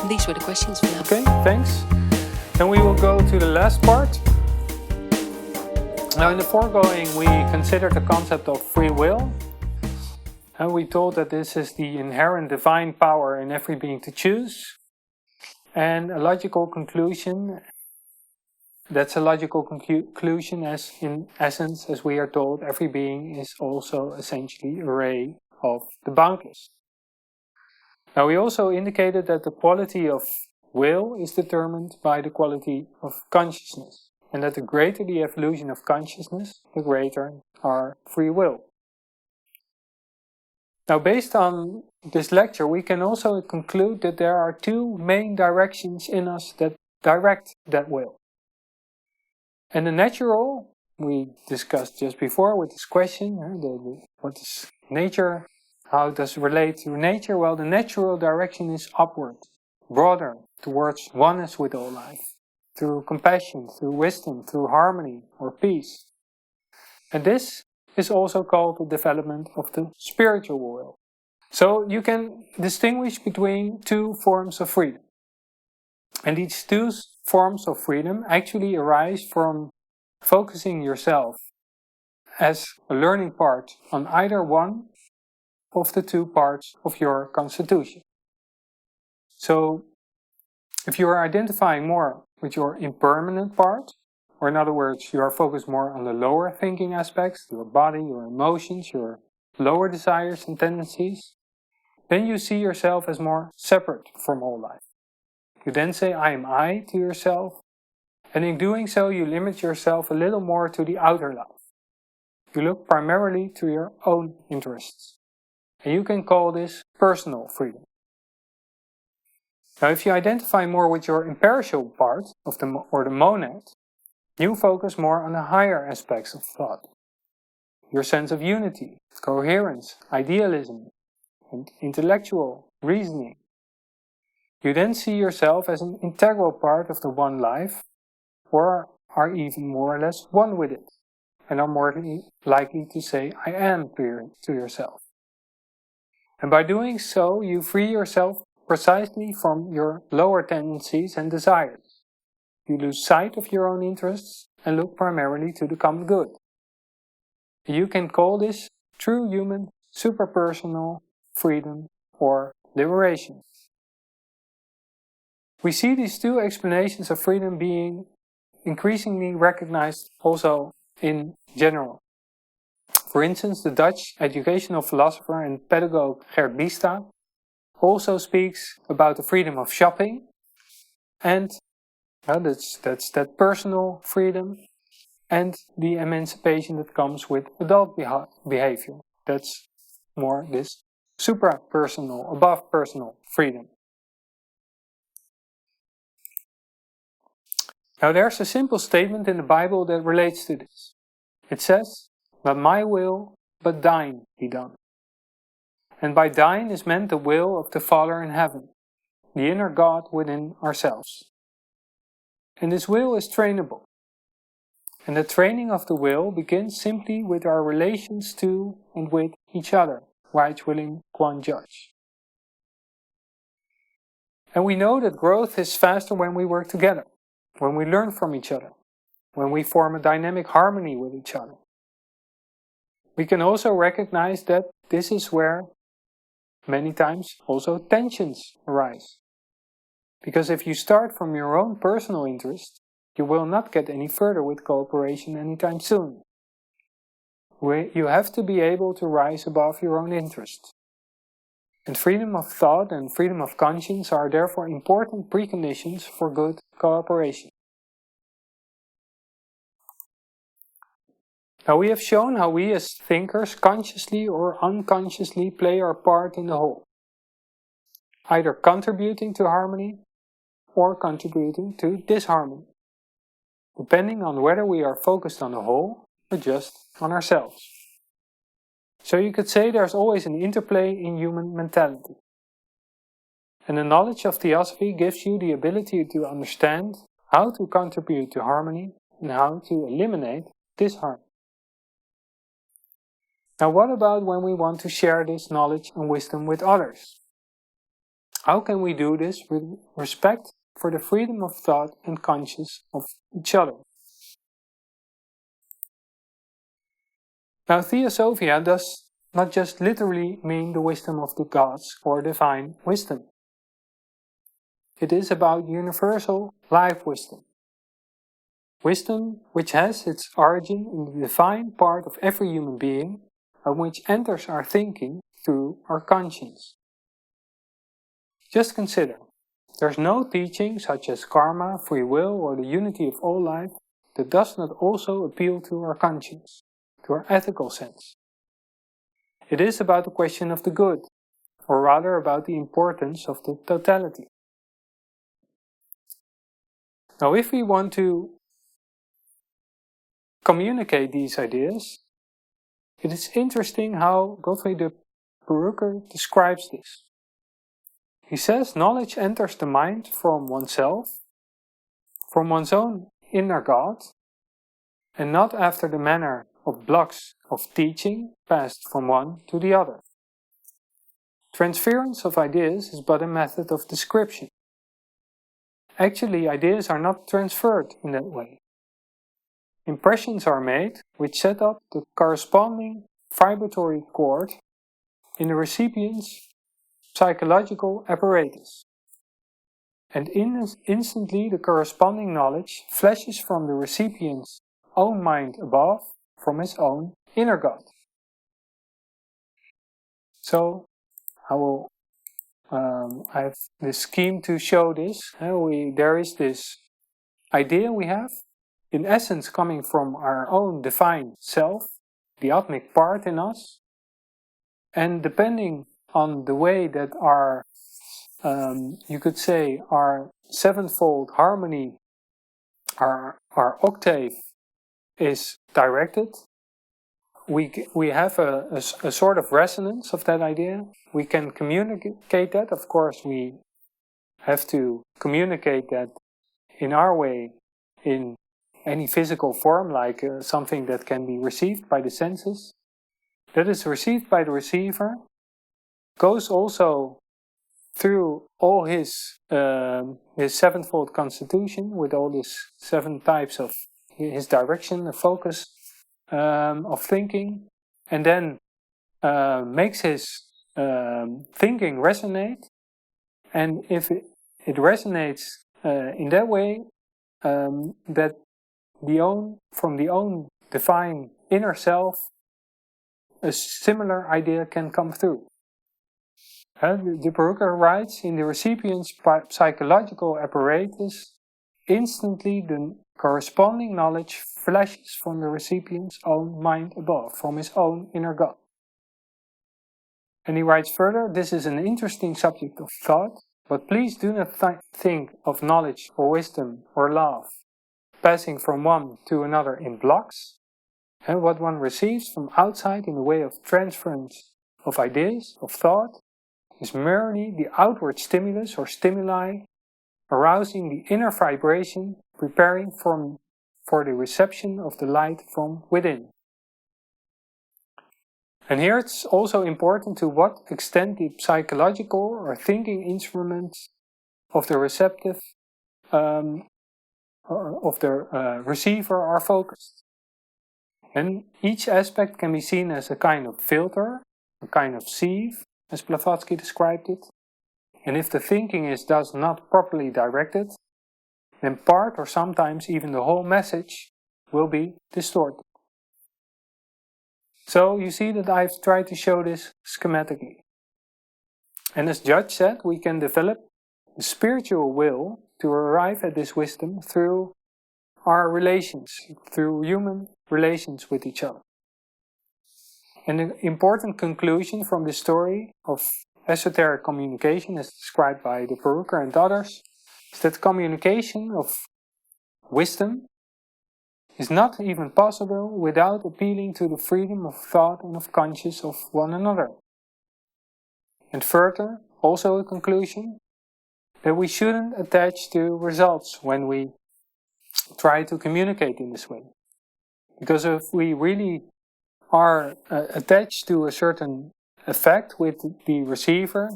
These were the questions for now. Okay, thanks. Then we will go to the last part. Now in the foregoing we considered the concept of free will. And we told that this is the inherent divine power in every being to choose. And a logical conclusion, that's a logical conclusion as in essence, as we are told, every being is also essentially a ray of the boundless. Now we also indicated that the quality of will is determined by the quality of consciousness, and that the greater the evolution of consciousness, the greater our free will. Now based on this lecture, we can also conclude that there are two main directions in us that direct that will. And the natural, we discussed just before with this question, what is nature? How does it relate to nature? Well, the natural direction is upward, broader, towards oneness with all life, through compassion, through wisdom, through harmony or peace. And this is also called the development of the spiritual will. So you can distinguish between two forms of freedom. And these two forms of freedom actually arise from focusing yourself as a learning part on either one of the two parts of your constitution. So, if you are identifying more with your impermanent part, or in other words, you are focused more on the lower thinking aspects, your body, your emotions, your lower desires and tendencies, then you see yourself as more separate from all life. You then say, I am I to yourself, and in doing so you limit yourself a little more to the outer life. You look primarily to your own interests. And you can call this personal freedom. Now, if you identify more with your imperishable part of the monad, you focus more on the higher aspects of thought. Your sense of unity, coherence, idealism, and intellectual reasoning. You then see yourself as an integral part of the one life, or are even more or less one with it, and are more likely to say, I am to yourself. And by doing so, you free yourself precisely from your lower tendencies and desires. You lose sight of your own interests and look primarily to the common good. You can call this true human, superpersonal freedom or liberation. We see these two explanations of freedom being increasingly recognized also in general. For instance, the Dutch educational philosopher and pedagogue Gert Biesta also speaks about the freedom of shopping, and that's that personal freedom, and the emancipation that comes with adult behavior. That's more this supra-personal, above personal freedom. Now there's a simple statement in the Bible that relates to this. It says, not my will, but thine be done. And by thine is meant the will of the Father in heaven, the inner God within ourselves. And this will is trainable. And the training of the will begins simply with our relations to and with each other, writes William Quan Judge. And we know that growth is faster when we work together, when we learn from each other, when we form a dynamic harmony with each other. We can also recognize that this is where many times also tensions arise. Because if you start from your own personal interest, you will not get any further with cooperation anytime soon. You have to be able to rise above your own interest. And freedom of thought and freedom of conscience are therefore important preconditions for good cooperation. Now we have shown how we as thinkers consciously or unconsciously play our part in the whole, either contributing to harmony or contributing to disharmony, depending on whether we are focused on the whole or just on ourselves. So you could say there's always an interplay in human mentality. And the knowledge of Theosophy gives you the ability to understand how to contribute to harmony and how to eliminate disharmony. Now what about when we want to share this knowledge and wisdom with others? How can we do this with respect for the freedom of thought and conscience of each other? Now, Theosophia does not just literally mean the wisdom of the gods or divine wisdom. It is about universal life wisdom. Wisdom which has its origin in the divine part of every human being and which enters our thinking through our conscience. Just consider, there's no teaching such as karma, free will, or the unity of all life that does not also appeal to our conscience, to our ethical sense. It is about the question of the good, or rather about the importance of the totality. Now, if we want to communicate these ideas, it is interesting how Gottfried de Perucker describes this. He says knowledge enters the mind from oneself, from one's own inner God, and not after the manner of blocks of teaching passed from one to the other. Transference of ideas is but a method of description. Actually, ideas are not transferred in that way. Impressions are made which set up the corresponding vibratory chord in the recipient's psychological apparatus. And instantly the corresponding knowledge flashes from the recipient's own mind above, from his own inner God. So, I have this scheme to show this. There is this idea we have, in essence coming from our own divine self, the atmic part in us, and depending on the way that our, you could say, our sevenfold harmony, our octave is directed, we have a sort of resonance of that idea. We can communicate that. Of course, we have to communicate that in our way, in any physical form, like something that can be received by the senses. That is received by the receiver, goes also through all his sevenfold constitution, with all his 7 types of his direction, the focus of thinking, and then makes his thinking resonate. And if it resonates in that way, that from the own divine inner self, a similar idea can come through. De Perucker writes, in the recipient's psychological apparatus, instantly the corresponding knowledge flashes from the recipient's own mind above, from his own inner God. And he writes further, this is an interesting subject of thought, but please do not think of knowledge or wisdom or love passing from one to another in blocks, and what one receives from outside in the way of transference of ideas, of thought, is merely the outward stimulus or stimuli, arousing the inner vibration, preparing for the reception of the light from within. And here it's also important to what extent the psychological or thinking instruments of the receptive of the receiver are focused. And each aspect can be seen as a kind of filter, a kind of sieve, as Blavatsky described it. And if the thinking is thus not properly directed, then part or sometimes even the whole message will be distorted. So you see that I've tried to show this schematically. And as Judge said, we can develop the spiritual will to arrive at this wisdom through our relations, through human relations with each other. And an important conclusion from this story of esoteric communication, as described by de Perucker and others, is that communication of wisdom is not even possible without appealing to the freedom of thought and of conscience of one another. And further, also a conclusion, that we shouldn't attach to results when we try to communicate in this way. Because if we really are attached to a certain effect with the receiver,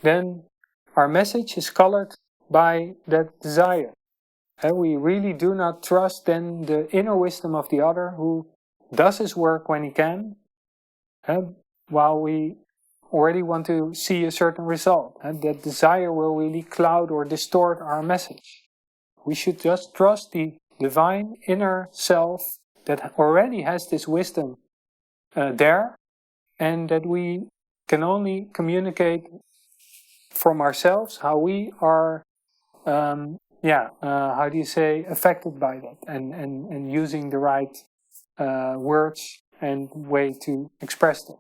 then our message is colored by that desire. We really do not trust then the inner wisdom of the other who does his work when he can, while we already want to see a certain result. And that desire will really cloud or distort our message. We should just trust the divine inner self that already has this wisdom there, and that we can only communicate from ourselves how we are how do you say, affected by that, and using the right words and way to express them.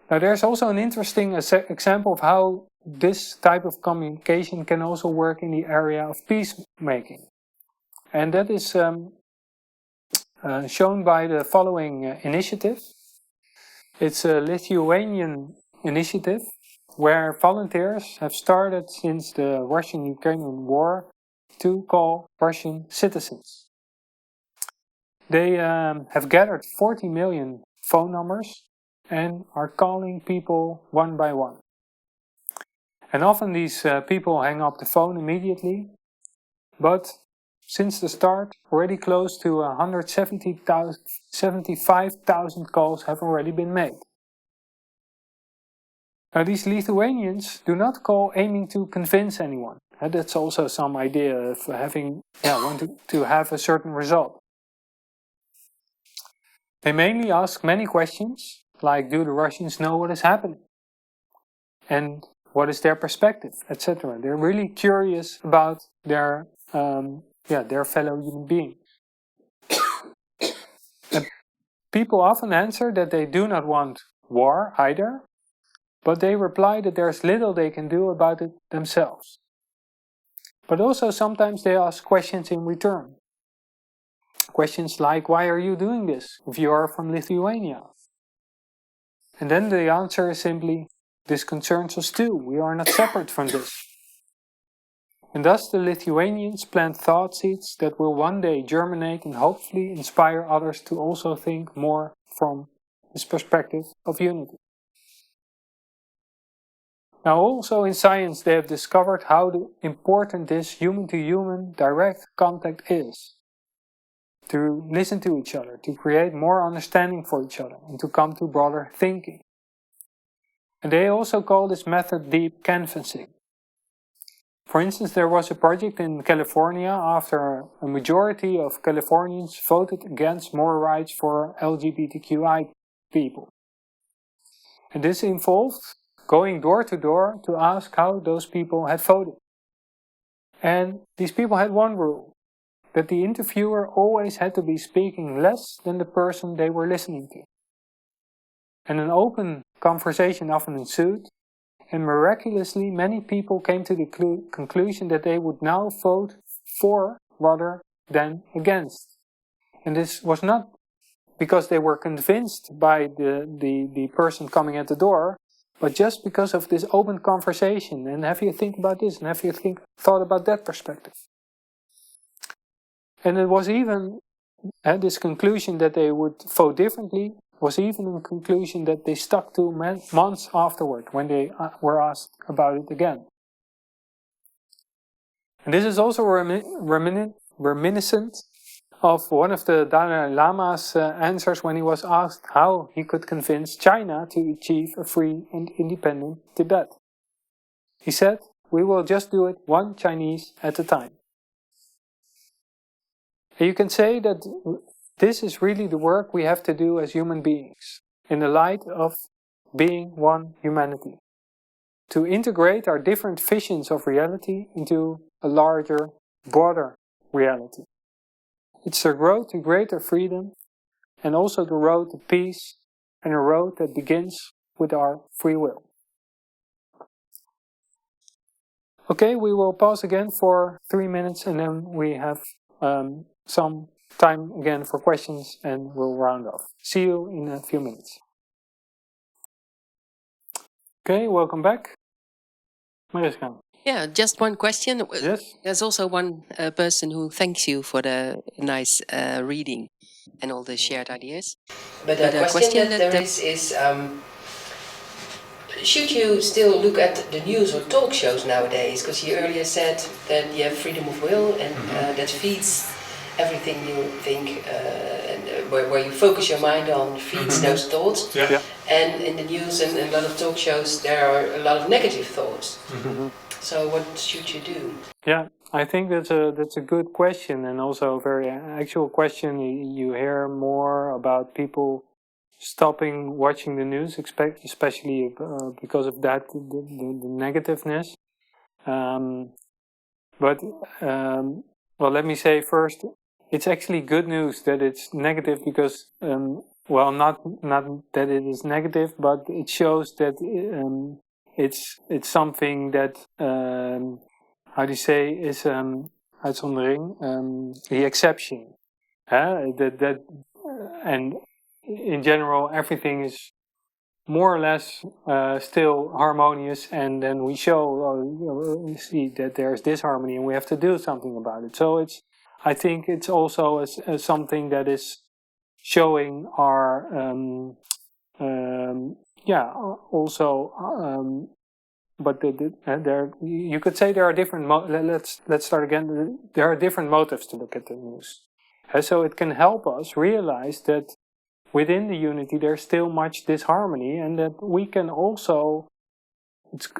Now there's also an interesting example of how this type of communication can also work in the area of peacemaking. And that is shown by the following initiative. It's a Lithuanian initiative where volunteers have started since the Russian-Ukrainian war to call Russian citizens. They have gathered 40 million phone numbers and are calling people one by one. And often these people hang up the phone immediately, but since the start, already close to 175,000 calls have already been made. Now these Lithuanians do not call aiming to convince anyone. That's also some idea of wanting to have a certain result. They mainly ask many questions, like do the Russians know what is happening? And what is their perspective, etc. They're really curious about their fellow human being. People often answer that they do not want war either, but they reply that there's little they can do about it themselves. But also sometimes they ask questions in return. Questions like, why are you doing this if you are from Lithuania? And then the answer is simply, this concerns us too, we are not separate from this. And thus the Lithuanians plant thought seeds that will one day germinate and hopefully inspire others to also think more from this perspective of unity. Now also in science they have discovered how important this human-to-human direct contact is. To listen to each other, to create more understanding for each other, and to come to broader thinking. And they also call this method deep canvassing. For instance, there was a project in California after a majority of Californians voted against more rights for LGBTQI people. And this involved going door to door to ask how those people had voted. And these people had one rule, that the interviewer always had to be speaking less than the person they were listening to. And an open conversation often ensued, and miraculously many people came to the conclusion that they would now vote for rather than against. And this was not because they were convinced by the person coming at the door, but just because of this open conversation. And have you think about this, and have you thought about that perspective? And it was even this conclusion that they would vote differently was even a conclusion that they stuck to months afterward when they were asked about it again. And this is also reminiscent of one of the Dalai Lama's answers when he was asked how he could convince China to achieve a free and independent Tibet. He said, "We will just do it one Chinese at a time." And you can say that this is really the work we have to do as human beings, in the light of being one humanity. To integrate our different visions of reality into a larger, broader reality. It's a road to greater freedom, and also the road to peace, and a road that begins with our free will. Okay, we will pause again for 3 minutes, and then we have some time again for questions, and we'll round off. See you in a few minutes. Okay, welcome back. Mariska. Yeah, just one question. Yes? There's also one person who thanks you for the nice reading and all the shared ideas. But the question that there is should you still look at the news or talk shows nowadays? Because you earlier said that you have freedom of will and that feeds everything you think, and where you focus your mind on feeds those thoughts. Yeah. And in the news and a lot of talk shows, there are a lot of negative thoughts. So what should you do? Yeah, I think that's a good question, and also a very actual question. You hear more about people stopping watching the news, especially because of that, the negativeness. Well, let me say first, it's actually good news that it's negative because, well, not that it is negative, but it shows that it's something that, how do you say, is uitzondering, the exception. And in general, everything is more or less still harmonious, and then we we see that there's disharmony and we have to do something about it. So I think it's also as something that is showing our but there you could say there are different let's start again. There are different motives to look at the news, so it can help us realize that within the unity there's still much disharmony, and that we can also,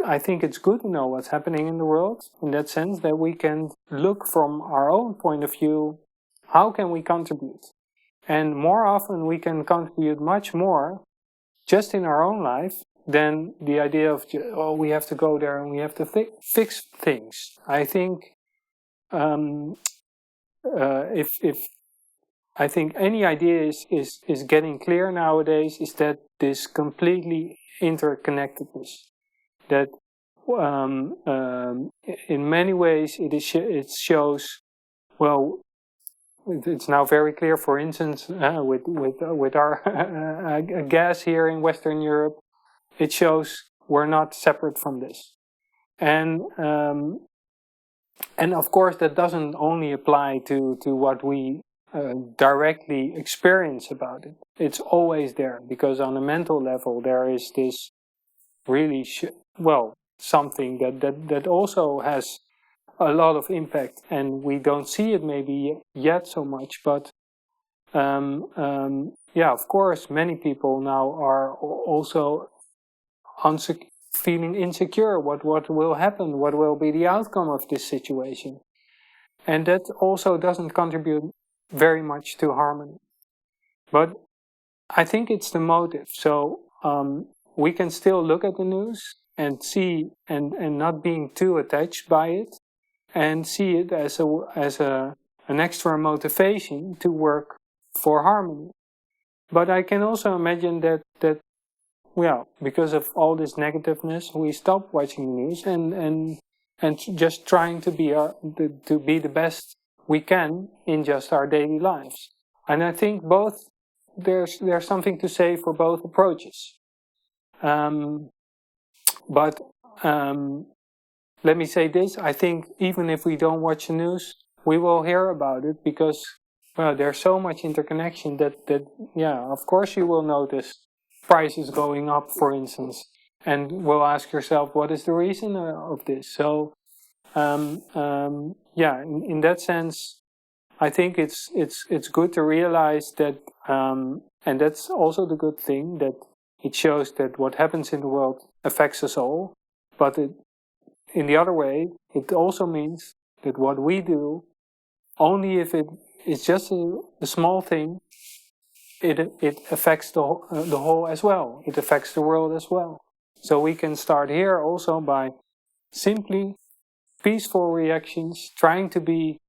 I think it's good to know what's happening in the world, in that sense that we can look from our own point of view, how can we contribute? And more often we can contribute much more just in our own life than the idea of, oh, we have to go there and we have to fix things. I think I think any idea is getting clear nowadays, is that this completely interconnectedness, that in many ways it shows, well, it's now very clear, for instance, with our gas here in Western Europe, it shows we're not separate from this. And of course that doesn't only apply to what we directly experience about it. It's always there, because on a mental level there is this really something that also has a lot of impact, and we don't see it maybe yet so much, but of course many people now are also feeling insecure. What will happen? What will be the outcome of this situation? And that also doesn't contribute very much to harmony. But I think it's the motive. So we can still look at the news and see, and not being too attached by it, and see it as an extra motivation to work for harmony. But I can also imagine that because of all this negativeness, we stop watching the news and just trying to be the best we can in just our daily lives. And I think both there's something to say for both approaches. But let me say this: I think even if we don't watch the news, we will hear about it, because there's so much interconnection that of course you will notice prices going up, for instance, and will ask yourself, what is the reason of this? So in that sense, I think it's good to realize that, and that's also the good thing, that it shows that what happens in the world affects us all. But in the other way, it also means that what we do, only if it is just a small thing, it affects the whole as well. It affects the world as well. So we can start here also by simply peaceful reactions, trying to be,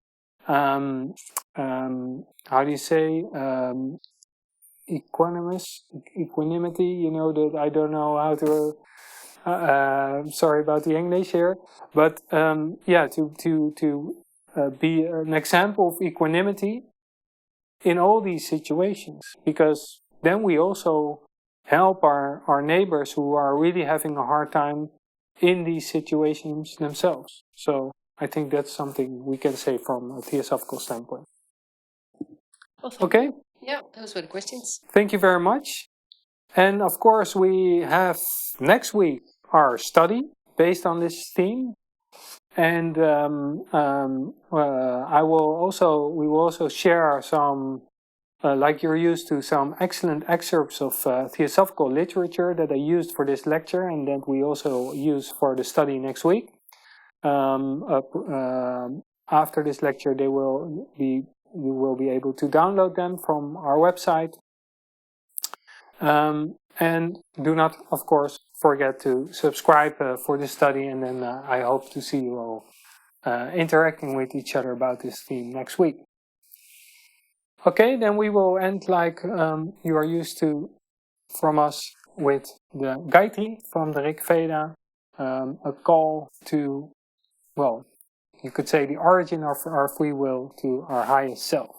how do you say, equanimity, that I don't know how to, sorry about the English here, but to be an example of equanimity in all these situations, because then we also help our neighbors who are really having a hard time in these situations themselves. So I think that's something we can say from a theosophical standpoint. Well, Okay? Yeah, those were the questions. Thank you very much. And of course, we have next week our study based on this theme. And we will also share some, like you're used to, some excellent excerpts of Theosophical literature that I used for this lecture and that we also use for the study next week. After this lecture, you will be able to download them from our website. And do not, of course, forget to subscribe for this study, and then I hope to see you all interacting with each other about this theme next week. Okay, then we will end like you are used to from us with the Gayatri from the Rig Veda, a call to, well, you could say the origin of our free will to our highest self.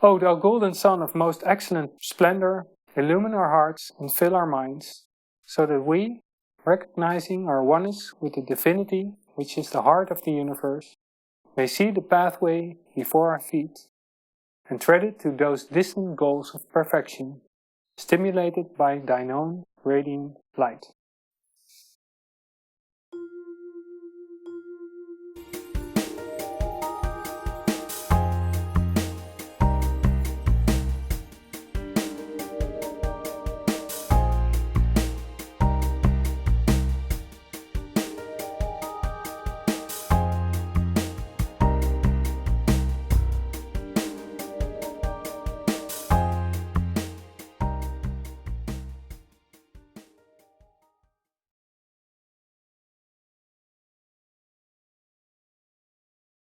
O thou golden sun of most excellent splendor, illumine our hearts and fill our minds, so that we, recognizing our oneness with the divinity which is the heart of the universe, may see the pathway before our feet and tread it to those distant goals of perfection, stimulated by thine own radiant light.